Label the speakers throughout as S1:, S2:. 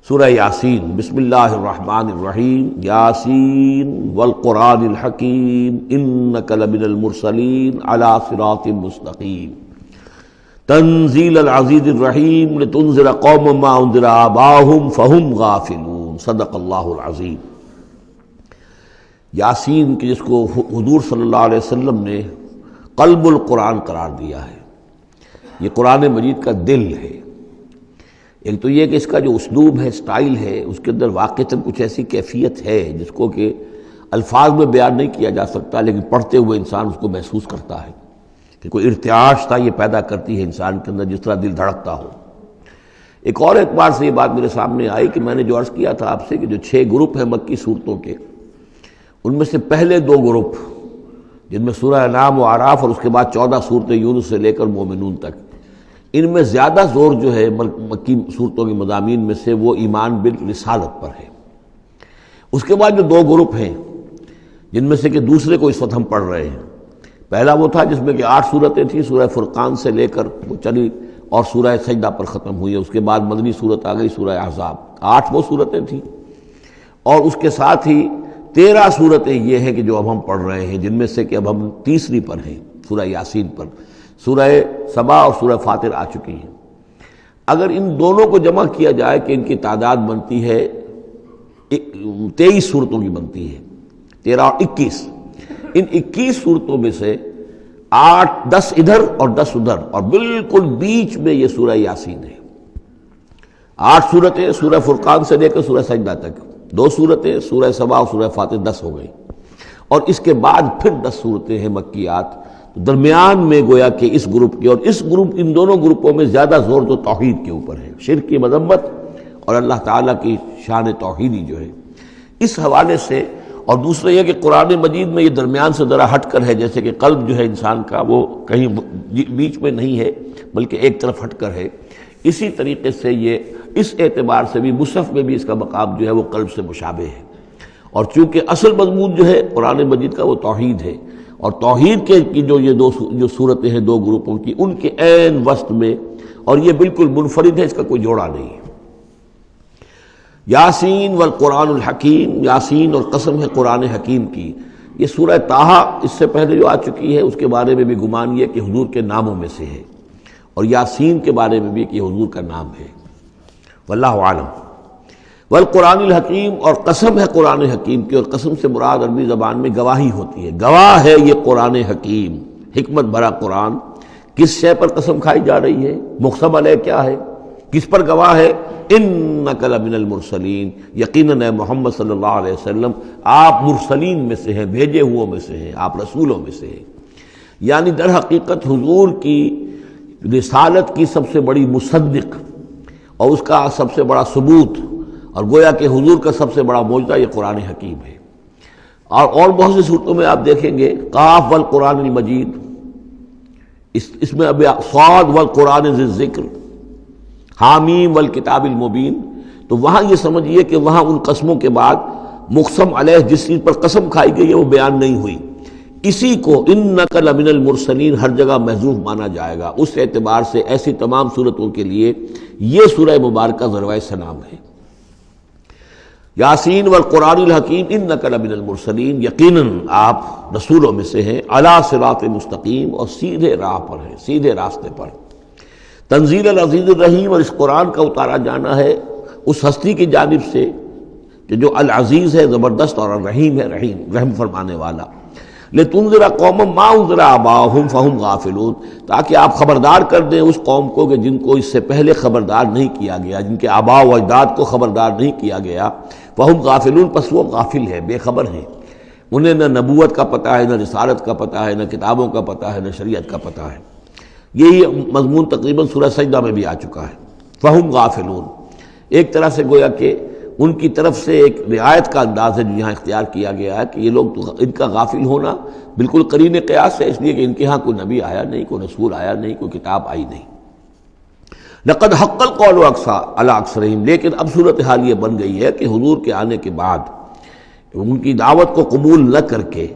S1: سورہ یاسین۔ بسم اللہ الرحمن الرحیم۔ یاسین والقرآن الحکیم انک لمن المرسلین علی صراط مستقیم تنزیل العزیز الرحیم لتنذر قوما ما انذر آباؤہم فہم غافلون۔ صدق اللہ العظیم۔ یاسین کہ جس کو حضور صلی اللہ علیہ وسلم نے قلب القرآن قرار دیا ہے، یہ قرآن مجید کا دل ہے۔ ایک تو یہ کہ اس کا جو اسلوب ہے، سٹائل ہے، اس کے اندر واقعتاً کچھ ایسی کیفیت ہے جس کو کہ الفاظ میں بیان نہیں کیا جا سکتا، لیکن پڑھتے ہوئے انسان اس کو محسوس کرتا ہے کہ کوئی ارتعاش تھا یہ پیدا کرتی ہے انسان کے اندر، جس طرح دل دھڑکتا ہو۔ ایک اور اعتبار سے یہ بات میرے سامنے آئی کہ میں نے جو عرض کیا تھا آپ سے کہ جو 6 گروپ ہیں مکی صورتوں کے، ان میں سے پہلے 2 گروپ جن میں سورہ انعام و اعراف اور اس کے بعد 14 صورتیں یونس سے لے کر مومنون تک، ان میں زیادہ زور جو ہے مکی صورتوں کے مضامین میں سے وہ ایمان بالرسالت پر ہے۔ اس کے بعد جو 2 گروپ ہیں جن میں سے کہ دوسرے کو اس وقت ہم پڑھ رہے ہیں، پہلا وہ تھا جس میں کہ 8 صورتیں تھیں، سورہ فرقان سے لے کر وہ چلی اور سورہ سجدہ پر ختم ہوئی ہے۔ اس کے بعد مدنی صورت آ گئی سورہ احزاب، 8 وہ صورتیں تھیں، اور اس کے ساتھ ہی 13 صورتیں یہ ہیں کہ جو اب ہم پڑھ رہے ہیں، جن میں سے کہ اب ہم تیسری پر ہیں، سورہ یاسین پر۔ سورہ سبا اور سورہ فاطر آ چکی ہیں۔ اگر ان دونوں کو جمع کیا جائے کہ ان کی تعداد بنتی ہے 23 صورتوں کی بنتی ہے، 13 اور 21۔ ان 21 صورتوں میں سے 10 ادھر اور 10 ادھر، اور بالکل بیچ میں یہ سورہ یاسین ہے۔ 8 صورتیں سورہ فرقان سے لے کر سورہ سجدہ تک، 2 صورتیں سورہ سبا اور سورہ فاطر، 10 ہو گئی، اور اس کے بعد پھر 10 صورتیں ہیں مکیات۔ درمیان میں گویا کہ اس گروپ کی اور اس گروپ، ان دونوں گروپوں میں زیادہ زور تو توحید کے اوپر ہے، شرک کی مذمت اور اللہ تعالیٰ کی شان توحیدی جو ہے، اس حوالے سے۔ اور دوسرا یہ کہ قرآن مجید میں یہ درمیان سے ذرا ہٹ کر ہے، جیسے کہ قلب جو ہے انسان کا وہ کہیں بیچ میں نہیں ہے بلکہ ایک طرف ہٹ کر ہے، اسی طریقے سے یہ اس اعتبار سے بھی مصحف میں بھی اس کا مقام جو ہے وہ قلب سے مشابہ ہے۔ اور چونکہ اصل مضمون جو ہے قرآن مجید کا وہ توحید ہے، اور توحید کے کی جو یہ جو صورتیں ہیں 2 گروپوں کی، ان کے عین وسط میں، اور یہ بالکل منفرد ہے، اس کا کوئی جوڑا نہیں ہے۔ یاسین والقرآن الحکیم، یاسین اور قسم ہے قرآن حکیم کی۔ یہ سورہ طٰہٰ اس سے پہلے جو آ چکی ہے، اس کے بارے میں بھی گمان یہ کہ حضور کے ناموں میں سے ہے، اور یاسین کے بارے میں بھی کہ حضور کا نام ہے، واللہ اعلم۔ والقرآن الحکیم، اور قسم ہے قرآن حکیم کی، اور قسم سے مراد عربی زبان میں گواہی ہوتی ہے، گواہ ہے یہ قرآن حکیم، حکمت بھرا قرآن۔ کس شے پر قسم کھائی جا رہی ہے؟ مقسم علیہ کیا ہے؟ کس پر گواہ ہے؟ انک لمن المرسلین، یقیناً اے محمد صلی اللہ علیہ وسلم آپ مرسلین میں سے ہیں، بھیجے ہوئوں میں سے ہیں، آپ رسولوں میں سے ہیں۔ یعنی در حقیقت حضور کی رسالت کی سب سے بڑی مصدق اور اس کا سب سے بڑا ثبوت، اور گویا کہ حضور کا سب سے بڑا معجزہ یہ قرآن حکیم ہے۔ اور بہت سی صورتوں میں آپ دیکھیں گے قاف والقرآن المجید، اس میں اب صاد والقرآن ذی الذکر، حامیم والکتاب المبین، تو وہاں یہ سمجھیے کہ وہاں ان قسموں کے بعد مقسم علیہ جس چیز پر قسم کھائی گئی ہے وہ بیان نہیں ہوئی، اسی کو انک لمن المرسلین ہر جگہ محذوف مانا جائے گا۔ اس اعتبار سے ایسی تمام صورتوں کے لیے یہ سورہ مبارکہ ذروۂ سلام ہے۔ یاسین والقرآن الحکیم انک لمن المرسلین، یقیناً آپ رسولوں میں سے ہیں، علی صراط مستقیم، اور سیدھے راہ پر ہیں، سیدھے راستے پر۔ تنزیل العزیز الرحیم، اور اس قرآن کا اتارا جانا ہے اس ہستی کی جانب سے کہ جو العزیز ہے، زبردست، اور الرحیم ہے، رحم فرمانے والا۔ لتنذر قوما ما انذر آباؤہم فہم غافلون، تاکہ آپ خبردار کر دیں اس قوم کو کہ جن کو اس سے پہلے خبردار نہیں کیا گیا، جن کے آباء و اجداد کو خبردار نہیں کیا گیا، فہم غافلون، پس وہ غافل ہیں، بے خبر ہیں، انہیں نہ نبوت کا پتہ ہے، نہ رسالت کا پتہ ہے، نہ کتابوں کا پتہ ہے، نہ شریعت کا پتہ ہے۔ یہی مضمون تقریباً سورہ سجدہ میں بھی آ چکا ہے، فہم غافلون۔ ایک طرح سے گویا کہ ان کی طرف سے ایک رعایت کا انداز ہے جو یہاں اختیار کیا گیا ہے کہ یہ لوگ، ان کا غافل ہونا بالکل قرین قیاس ہے، اس لیے کہ ان کے ہاں کوئی نبی آیا نہیں، کوئی رسول آیا نہیں، کوئی کتاب آئی نہیں۔ لقد حق القول علی اکثرہم، لیکن اب صورتحال یہ بن گئی ہے کہ حضور کے آنے کے بعد ان کی دعوت کو قبول نہ کر کے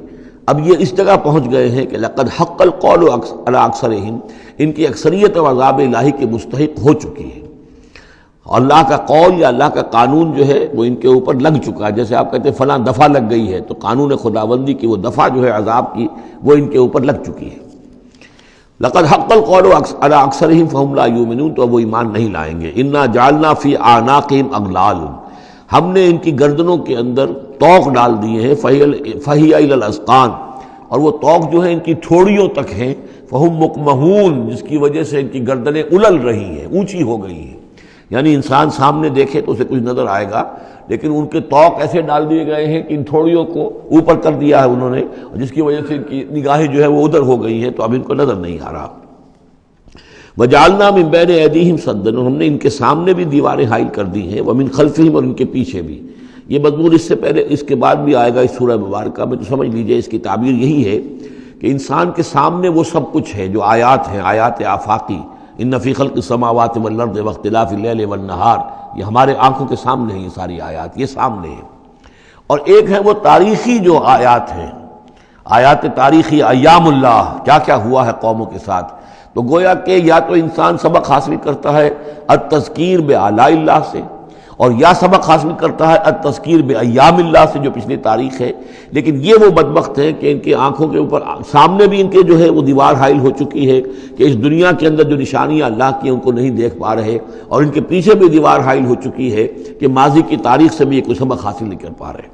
S1: اب یہ اس جگہ پہنچ گئے ہیں کہ لقد حق القول علی اکثرہم، ان کی اکثریت و عذاب الہی کے مستحق ہو چکی ہے۔ اللہ کا قول یا اللہ کا قانون جو ہے وہ ان کے اوپر لگ چکا ہے. جیسے آپ کہتے ہیں فلاں دفعہ لگ گئی ہے، تو قانون خداوندی کی وہ دفعہ جو ہے عذاب کی وہ ان کے اوپر لگ چکی ہے. لقد حق القول علی اکثرہم فہم لا یؤمنون، تو وہ ایمان نہیں لائیں گے. انا جعلنا فی اعناقہم اغلال، ہم نے ان کی گردنوں کے اندر طوق ڈال دیے ہیں. فہی الی الاذقان، اور وہ طوق جو ہے ان کی ٹھوڑیوں تک ہیں. فہم مقمحون، جس کی وجہ سے ان کی گردنیں الل رہی ہیں، اونچی ہو گئی ہیں. یعنی انسان سامنے دیکھے تو اسے کچھ نظر آئے گا، لیکن ان کے طوق ایسے ڈال دیے گئے ہیں کہ ان تھوڑیوں کو اوپر کر دیا ہے انہوں نے، جس کی وجہ سے ان کی نگاہیں جو ہے وہ ادھر ہو گئی ہیں، تو اب ان کو نظر نہیں آ رہا. وجعلنا من بین ایدیہم سدا، ہم نے ان کے سامنے بھی دیواریں حائل کر دی ہیں، ومن خلفہم، اور ان کے پیچھے بھی. یہ مضمون اس سے پہلے اس کے بعد بھی آئے گا اس سورہ مبارکہ میں، تو سمجھ لیجئے اس کی تعبیر یہی ہے کہ انسان کے سامنے وہ سب کچھ ہے جو آیات ہیں، آیات آفاقی. ان فی خلق السماوات والارض واختلاف اللیل والنہار، یہ ہمارے آنکھوں کے سامنے ہیں، یہ ساری آیات یہ سامنے ہیں. اور ایک ہے وہ تاریخی جو آیات ہیں، آیات تاریخی، ایام اللہ، کیا کیا ہوا ہے قوموں کے ساتھ. تو گویا کہ یا تو انسان سبق حاصل کرتا ہے التذکیر بآلاء اللہ سے، اور یا سبق حاصل کرتا ہے التذکیر بایام اللہ سے جو پچھلی تاریخ ہے. لیکن یہ وہ بدبخت ہیں کہ ان کی آنکھوں کے اوپر سامنے بھی ان کے جو ہے وہ دیوار حائل ہو چکی ہے کہ اس دنیا کے اندر جو نشانیاں اللہ کی ان کو نہیں دیکھ پا رہے، اور ان کے پیچھے بھی دیوار حائل ہو چکی ہے کہ ماضی کی تاریخ سے بھی یہ کوئی سبق حاصل نہیں کر پا رہے.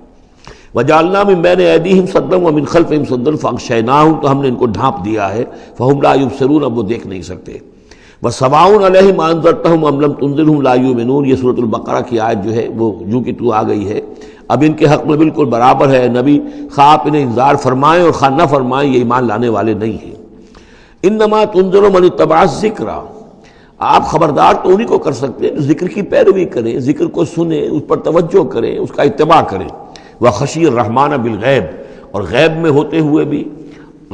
S1: وجعلنا من بین ایدیہم سدا ومن خلفہم سدا فاغشیناہم، تو ہم نے ان کو ڈھانپ دیا ہے. فہم لا یبصرون، اب وہ دیکھ نہیں سکتے. وَسَوَاءٌ عَلَيْهِمْ أَنذَرْتَهُمْ أَمْ لَمْ تُنذِرْهُمْ لَا يُؤْمِنُونَ، یہ سورۃ البقرہ کی آیت جو ہے وہ جو کہ تو آ گئی ہے. اب ان کے حق میں بالکل برابر ہے، نبی خواہ آپ انہیں انذار فرمائیں اور خواہ نہ فرمائیں، یہ ایمان لانے والے نہیں ہیں. انما تنذر من اتبع الذکر، آپ خبردار تو انہی کو کر سکتے ہیں جو ذکر کی پیروی کریں، ذکر کو سنیں، اس پر توجہ کریں، اس کا اتباع کریں. وَخَشِيَ الرَّحْمَٰنَ بِالْغَیب، اور غیب میں ہوتے ہوئے بھی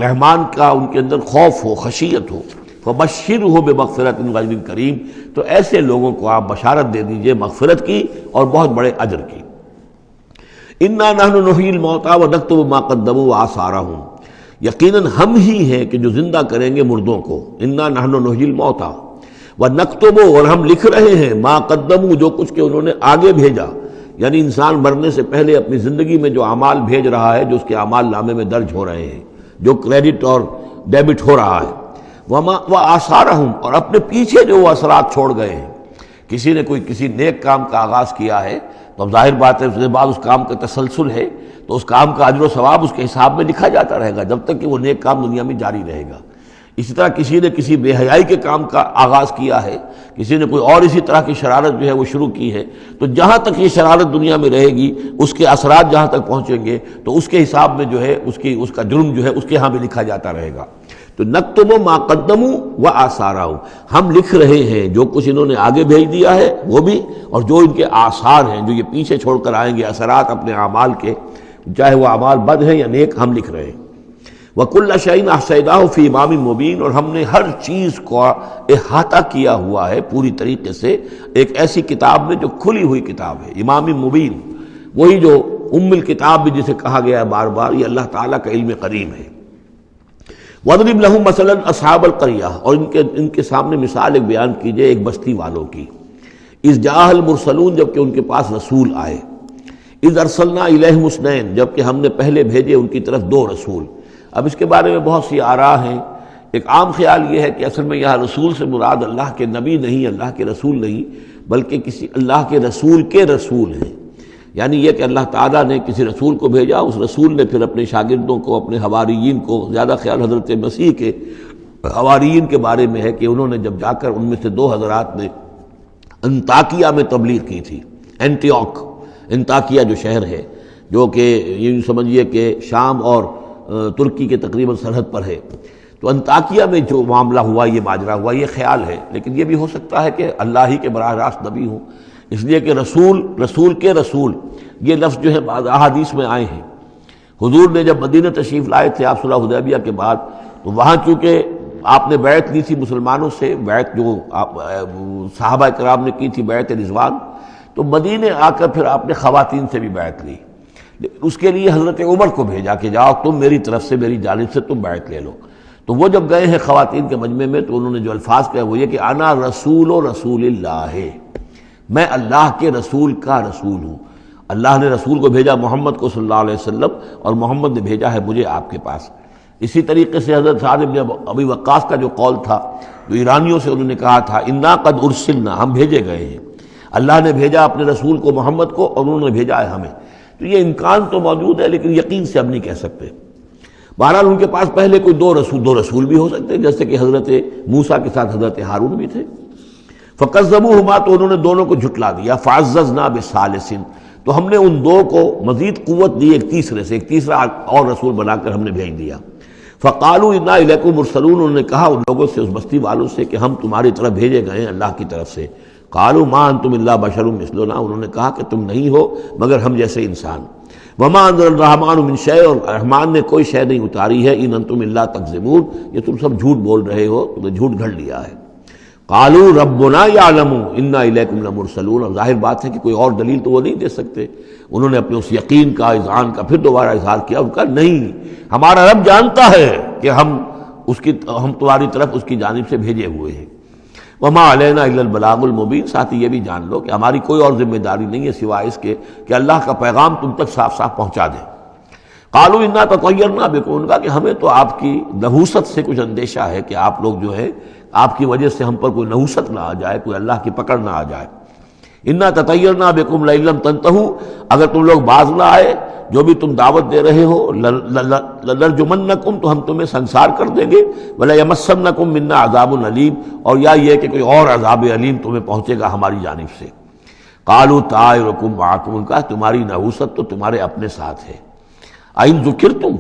S1: رحمان کا ان کے اندر خوف ہو، خشیت ہو. فَبَشِّرْهُ بِمَغْفِرَةٍ وَأَجْرٍ کریم، تو ایسے لوگوں کو آپ بشارت دے دیجئے مغفرت کی اور بہت بڑے اجر کی. اِنَّا نَحْنُ نُحْيِي الْمَوْتَىٰ وَنَكْتُبُ مَا قَدَّمُوا وَآثَارَهُم، یقیناً ہم ہی ہیں کہ جو زندہ کریں گے مردوں کو. اِنَّا نَحْنُ نُحْيِي الْمَوْتَىٰ وَنَكْتُبُ، اور ہم لکھ رہے ہیں مَا قَدَّمُوا، جو کچھ کہ انہوں نے آگے بھیجا. یعنی انسان مرنے سے پہلے اپنی زندگی میں جو اعمال بھیج رہا ہے، جو اس کے اعمال نامے میں درج ہو رہے ہیں، جو کریڈٹ اور ڈیبٹ ہو رہا ہے. وآثارہم، اور اپنے پیچھے جو وہ اثرات چھوڑ گئے ہیں. کسی نے کوئی کسی نیک کام کا آغاز کیا ہے تو اب ظاہر بات ہے اس کے بعد اس کام کا تسلسل ہے، تو اس کام کا اجر و ثواب اس کے حساب میں لکھا جاتا رہے گا جب تک کہ وہ نیک کام دنیا میں جاری رہے گا. اسی طرح کسی نے کسی بے حیائی کے کام کا آغاز کیا ہے، کسی نے کوئی اور اسی طرح کی شرارت جو ہے وہ شروع کی ہے، تو جہاں تک یہ شرارت دنیا میں رہے گی، اس کے اثرات جہاں تک پہنچیں گے تو اس کے حساب میں جو ہے اس کا جرم جو ہے اس کے ہاں بھی لکھا جاتا رہے گا. تو نکتب ما قدموا وآثارہم، ہم لکھ رہے ہیں جو کچھ انہوں نے آگے بھیج دیا ہے وہ بھی، اور جو ان کے آثار ہیں جو یہ پیچھے چھوڑ کر آئیں گے اثرات اپنے اعمال کے، چاہے وہ اعمال بد ہیں یا نیک، ہم لکھ رہے ہیں. وَكُلَّ شَيْءٍ أَحْصَيْنَاهُ فِي إِمَامٍ مُبِينٍ، اور ہم نے ہر چیز کو احاطہ کیا ہوا ہے پوری طریقے سے ایک ایسی کتاب میں جو کھلی ہوئی کتاب ہے. امام مبین، وہی جو ام الکتاب بھی جسے کہا گیا ہے بار بار، یہ اللہ تعالیٰ کا علم قدیم ہے. وَاضْرِبْ لَهُم مَثَلًا أَصْحَابَ الْقَرْيَةِ، اور ان کے سامنے مثال ایک بیان کیجئے ایک بستی والوں کی. اِذْ جَاءَ الْمُرْسَلُونَ، جب کہ ان کے پاس رسول آئے. اِذْ أَرْسَلْنَا إِلَيْهِمُ اثْنَيْنِ، جب کہ ہم نے پہلے بھیجے ان کی طرف دو رسول. اب اس کے بارے میں بہت سی آراء ہیں. ایک عام خیال یہ ہے کہ اصل میں یہاں رسول سے مراد اللہ کے نبی نہیں، اللہ کے رسول نہیں، بلکہ کسی اللہ کے رسول ہیں. یعنی یہ کہ اللہ تعالیٰ نے کسی رسول کو بھیجا، اس رسول نے پھر اپنے شاگردوں کو، اپنے حواریین کو، زیادہ خیال حضرت مسیح کے حواریین کے بارے میں ہے کہ انہوں نے جب جا کر ان میں سے دو حضرات نے انطاکیہ میں تبلیغ کی تھی. اینٹیوک، انطاکیہ جو شہر ہے، جو کہ یہ سمجھیے کہ شام اور ترکی کے تقریباً سرحد پر ہے، تو انطاکیہ میں جو معاملہ ہوا، یہ ماجرا ہوا، یہ خیال ہے. لیکن یہ بھی ہو سکتا ہے کہ اللہ ہی کے براہ راست نبی ہوں، اس لیے کہ رسول کے رسول یہ لفظ جو ہے بعض احادیث میں آئے ہیں. حضور نے جب مدینہ تشریف لائے تھے آپ صلح حدیبیہ کے بعد، تو وہاں چونکہ آپ نے بیعت لی تھی مسلمانوں سے، بیعت جو صحابہ کرام نے کی تھی بیعت رضوان، تو مدینے آ کر پھر آپ نے خواتین سے بھی بیعت لی. اس کے لیے حضرت عمر کو بھیجا کہ جاؤ تم میری طرف سے، میری جانب سے تم بیعت لے لو. تو وہ جب گئے ہیں خواتین کے مجمع میں تو انہوں نے جو الفاظ کہے وہ یہ کہ انا رسول اللہ، میں اللہ کے رسول کا رسول ہوں. اللہ نے رسول کو بھیجا محمد کو صلی اللہ علیہ وسلم، اور محمد نے بھیجا ہے مجھے آپ کے پاس. اسی طریقے سے حضرت سعد بن ابی وقاص کا جو قول تھا، جو ایرانیوں سے انہوں نے کہا تھا انا قد ارسلنا، ہم بھیجے گئے ہیں، اللہ نے بھیجا اپنے رسول کو محمد کو اور انہوں نے بھیجا ہے ہمیں. تو یہ امکان تو موجود ہے لیکن یقین سے ہم نہیں کہہ سکتے. بہرحال ان کے پاس پہلے کوئی دو رسول بھی ہو سکتے ہیں، جیسے کہ حضرت موسیٰ کے ساتھ حضرت ہارون بھی تھے. فکذبوہما، تو انہوں نے دونوں کو جھٹلا دیا. فعززنا بثالث، تو ہم نے ان دو کو مزید قوت دی ایک تیسرے سے، ایک تیسرا اور رسول بنا کر ہم نے بھیج دیا. فقالوا انا الیکم مرسلون، انہوں نے کہا ان لوگوں سے، اس بستی والوں سے، کہ ہم تمہاری طرف بھیجے گئے ہیں اللہ کی طرف سے. قالوا ما انتم الا بشر مثلنا، انہوں نے کہا کہ تم نہیں ہو مگر ہم جیسے انسان. وما انزل الرحمن من شیء، اور رحمان نے کوئی شے نہیں اتاری ہے. ان انتم الا تکذبون، یہ تم سب جھوٹ بول رہے ہو، تم نے جھوٹ گھڑ لیا ہے. قالوا ربنا یعلم انا الیکم لمرسلون، اور ظاہر بات ہے کہ کوئی اور دلیل تو وہ نہیں دے سکتے. انہوں نے اپنے اس یقین کا، اذعان کا پھر دوبارہ اظہار کیا. ان کا نہیں، ہمارا رب جانتا ہے کہ ہم تمہاری طرف اس کی جانب سے بھیجے ہوئے ہیں. وما علینا الا البلاغ المبین، ساتھ یہ بھی جان لو کہ ہماری کوئی اور ذمہ داری نہیں ہے سوائے اس کے کہ اللہ کا پیغام تم تک صاف صاف پہنچا دیں. قالوا انا تطیرنا بکم، ان کا کہ ہمیں تو آپ کی نحوست سے کچھ اندیشہ ہے کہ آپ لوگ جو ہے آپ کی وجہ سے ہم پر کوئی نحوست نہ آ جائے، کوئی اللہ کی پکڑ نہ آ جائے. انا تطیرنا بکم لئن لم تنتہوا، اگر تم لوگ باز نہ آئے جو بھی تم دعوت دے رہے ہو، لنرجمنکم، تو ہم تمہیں سنسار کر دیں گے. ولیمسنکم منا عذاب علیم، اور یا یہ کہ کوئی اور عذاب علیم تمہیں پہنچے گا ہماری جانب سے. قالوا طائرکم معکم، ان کا تمہاری نحوست تو تمہارے اپنے ساتھ ہے. این ذکرتم،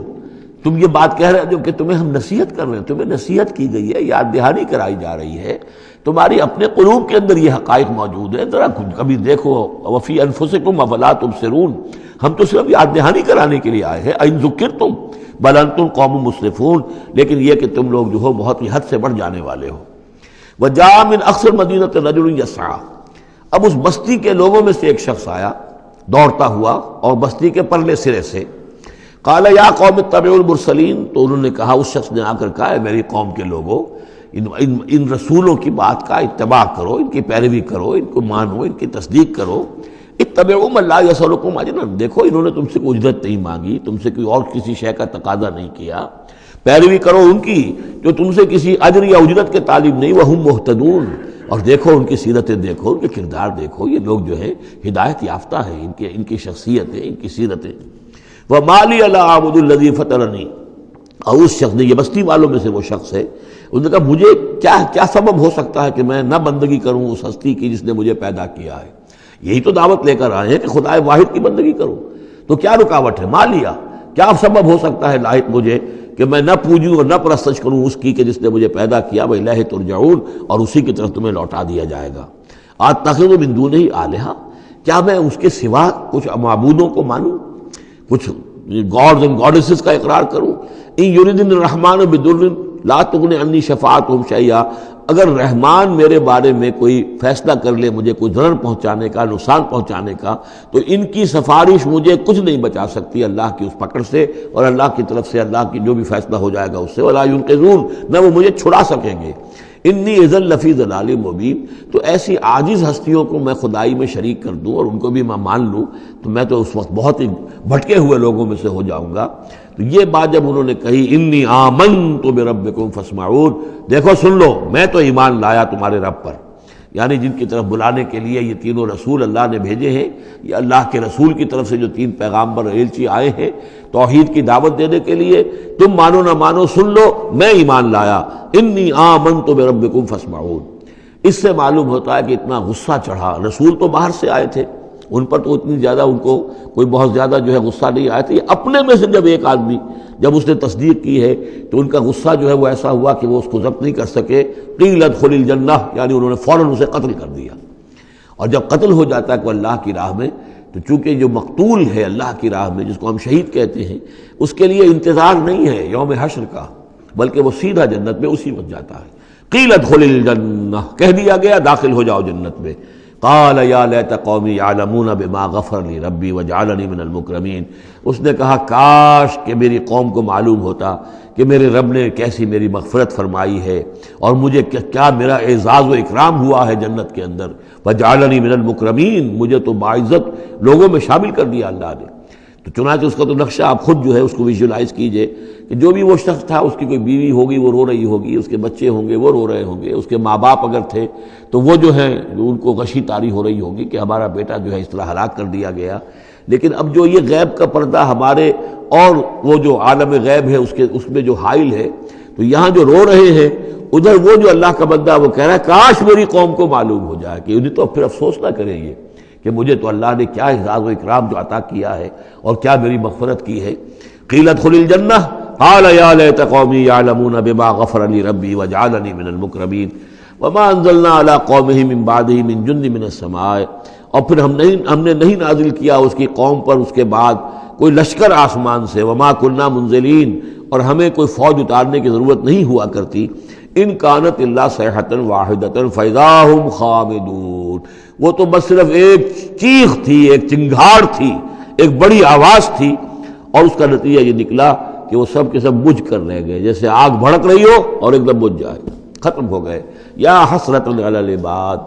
S1: تم یہ بات کہہ رہے ہو کہ تمہیں ہم نصیحت کر رہے ہیں، تمہیں نصیحت کی گئی ہے، یاد دہانی کرائی جا رہی ہے، تمہاری اپنے قلوب کے اندر یہ حقائق موجود ہیں، ذرا کبھی دیکھو. وفی انفسکم افلا تبصرون، ہم تو صرف یاد دہانی کرانے کے لیے آئے ہیں. این ذکرتم بل انتم قوم مسرفون، لیکن یہ کہ تم لوگ جو ہو بہت ہی حد سے بڑھ جانے والے ہو. وجاء من اقصى المدینة رجل یسعى، اب اس بستی کے لوگوں میں سے ایک شخص آیا دوڑتا ہوا، اور بستی کے پرلے سرے سے. قال یا قوم اتبعوا المرسلین، تو انہوں نے کہا، اس شخص نے آ کر کہا، میری قوم کے لوگوں، ان رسولوں کی بات کا اتباع کرو، ان کی پیروی کرو، ان کو مانو، ان کی تصدیق کرو. اتبعوا من لا یسألکم اجرا، دیکھو انہوں نے تم سے کوئی اجرت نہیں مانگی، تم سے کوئی اور کسی شے کا تقاضا نہیں کیا. پیروی کرو ان کی جو تم سے کسی اجر یا اجرت کے طالب نہیں. وہم مہتدون، اور دیکھو ان کی سیرتیں، دیکھو ان کے کردار، دیکھو یہ لوگ جو ہے ہدایت یافتہ ہیں، ان کی شخصیتیں، ان کی سیرتیں. وَمَا لِيَ لَا أَعْبُدُ الَّذِي فَطَرَنِي، اور اس شخص نے، یہ بستی والوں میں سے وہ شخص ہے، انہوں نے کہا مجھے کیا سبب ہو سکتا ہے کہ میں نہ بندگی کروں اس ہستی کی جس نے مجھے پیدا کیا ہے. یہی تو دعوت لے کر آئے ہیں کہ خدا واحد کی بندگی کروں، تو کیا رکاوٹ ہے؟ ما لیا، کیا سبب ہو سکتا ہے لاحق مجھے کہ میں نہ پوجوں اور نہ پرستش کروں اس کی کہ جس نے مجھے پیدا کیا. وَإِلَيْهِ تُرْجَعُونَ، اور اسی کی طرف تمہیں لوٹا دیا جائے گا. أَتَّخِذُ مِن دُونِهِ آلِهَةً، کیا میں اس کے سوا کچھ معبودوں کو مانوں، کچھ گاڈز اینڈ گاڈیسز کا اقرار کروں. ان یریدن الرحمن بضر لا تغن عنی شفاعتهم شیئا، اگر رحمان میرے بارے میں کوئی فیصلہ کر لے، مجھے کوئی ضرر پہنچانے کا، نقصان پہنچانے کا، تو ان کی سفارش مجھے کچھ نہیں بچا سکتی اللہ کی اس پکڑ سے، اور اللہ کی طرف سے اللہ کی جو بھی فیصلہ ہو جائے گا اس سے. ولا ينقذون، نہ وہ مجھے چھڑا سکیں گے. انی اذا لفی ضلال مبین، تو ایسی عاجز ہستیوں کو میں خدائی میں شریک کر دوں اور ان کو بھی میں مان لوں تو میں تو اس وقت بہت ہی بھٹکے ہوئے لوگوں میں سے ہو جاؤں گا. تو یہ بات جب انہوں نے کہی، انی آمنت بربکم فاسمعون، دیکھو سن لو، میں تو ایمان لایا تمہارے رب پر، یعنی جن کی طرف بلانے کے لیے یہ تینوں رسول اللہ نے بھیجے ہیں، یہ اللہ کے رسول کی طرف سے جو تین پیغامبر ایلچی آئے ہیں توحید کی دعوت دینے کے لیے، تم مانو نہ مانو سن لو، میں ایمان لایا. انی آمنت بربکم فاسمعون. اس سے معلوم ہوتا ہے کہ اتنا غصہ چڑھا. رسول تو باہر سے آئے تھے، ان پر تو اتنی زیادہ ان کو کوئی بہت زیادہ جو ہے غصہ نہیں آیا تھا. یہ اپنے میں سے جب ایک آدمی جب اس نے تصدیق کی ہے تو ان کا غصہ جو ہے وہ ایسا ہوا کہ وہ اس کو ضبط نہیں کر سکے. قیل ادخل الجنہ، یعنی انہوں نے فوراً اسے قتل کر دیا. اور جب قتل ہو جاتا ہے کوئی اللہ کی راہ میں، تو چونکہ جو مقتول ہے اللہ کی راہ میں، جس کو ہم شہید کہتے ہیں، اس کے لیے انتظار نہیں ہے یوم حشر کا، بلکہ وہ سیدھا جنت میں اسی وقت جاتا ہے. قیل ادخل الجنہ، کہہ دیا گیا داخل ہو جاؤ جنت میں. قال یا لیت قومی یعلمون بما غفر لی ربی وجعلنی من المکرمین، اس نے کہا کاش کہ میری قوم کو معلوم ہوتا کہ میرے رب نے کیسی میری مغفرت فرمائی ہے اور مجھے کیا میرا اعزاز و اکرام ہوا ہے جنت کے اندر، وجعلنی من المکرمین، مجھے تو باعزت لوگوں میں شامل کر دیا اللہ نے۔ تو چنانچہ اس کا تو نقشہ آپ خود جو ہے اس کو ویژولائز کیجئے کہ جو بھی وہ شخص تھا، اس کی کوئی بیوی ہوگی وہ رو رہی ہوگی، اس کے بچے ہوں گے وہ رو رہے ہوں گے، اس کے ماں باپ اگر تھے تو وہ جو ہیں ان کو غشی طاری ہو رہی ہوگی کہ ہمارا بیٹا جو ہے اس طرح ہلاک کر دیا گیا۔ لیکن اب جو یہ غیب کا پردہ ہمارے اور وہ جو عالم غیب ہے اس میں جو حائل ہے، تو یہاں جو رو رہے ہیں ادھر وہ جو اللہ کا بندہ وہ کہہ رہا ہے کاش میری قوم کو معلوم ہو جائے کہ انہیں تو پھر افسوس نہ کریں یہ کہ مجھے تو اللہ نے کیا اعزاز و اکرام جو عطا کیا ہے اور کیا میری مغفرت کی ہے۔ قیل ادخل الجنہ قال یا لیت قومی یعلمون بما غفر لی ربی وجعلنی من المکرمین وما انزلنا علی قومہ من بعدہ من جند من السماء، اور پھر ہم نے نہیں نازل کیا اس کی قوم پر اس کے بعد کوئی لشکر آسمان سے، وما کنا منزلین، اور ہمیں کوئی فوج اتارنے کی ضرورت نہیں ہوا کرتی، ان کانت الا صیحۃ واحدۃ فاذا ہم خامدون، وہ تو بس صرف ایک چیخ تھی، ایک چنگھاڑ تھی، ایک بڑی آواز تھی، اور اس کا نتیجہ یہ نکلا کہ وہ سب کے سب بجھ کر رہ گئے، جیسے آگ بھڑک رہی ہو اور ایک دم بجھ جائے، ختم ہو گئے۔ یا حسرۃ علی العباد،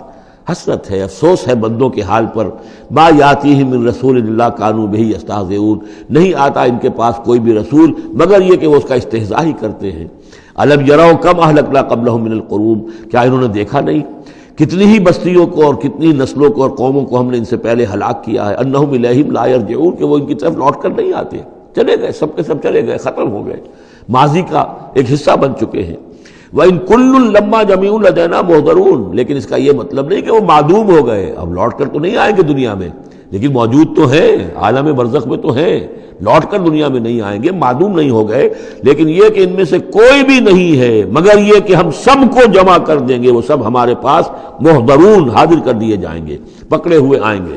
S1: حسرت ہے، افسوس ہے بندوں کے حال پر، ما یاتیہم من رسول الا کانوا بہ یستہزئون، نہیں آتا ان کے پاس کوئی بھی رسول مگر یہ کہ وہ اس کا استہزاء ہی کرتے ہیں۔ الم یروا کم اہلکنا قبلہم من القرون، کیا انہوں نے دیکھا نہیں کتنی ہی بستیوں کو اور کتنی نسلوں کو اور قوموں کو ہم نے ان سے پہلے ہلاک کیا ہے، انہم الیہم لا یرجعون، کہ وہ ان کی طرف لوٹ کر نہیں آتے، چلے گئے، سب کے سب چلے گئے، ختم ہو گئے، ماضی کا ایک حصہ بن چکے ہیں۔ وَإِن كُلٌّ لَمَّا جَمِيعٌ لَدَيْنَا مُحْضَرُونَ، لیکن اس کا یہ مطلب نہیں کہ وہ معدوم ہو گئے، اب لوٹ کر تو نہیں آئیں گے دنیا میں، لیکن موجود تو ہیں، عالم برزخ میں تو ہیں، لوٹ کر دنیا میں نہیں آئیں گے، معدوم نہیں ہو گئے، لیکن یہ کہ ان میں سے کوئی بھی نہیں ہے مگر یہ کہ ہم سب کو جمع کر دیں گے، وہ سب ہمارے پاس محضرون، حاضر کر دیے جائیں گے، پکڑے ہوئے آئیں گے۔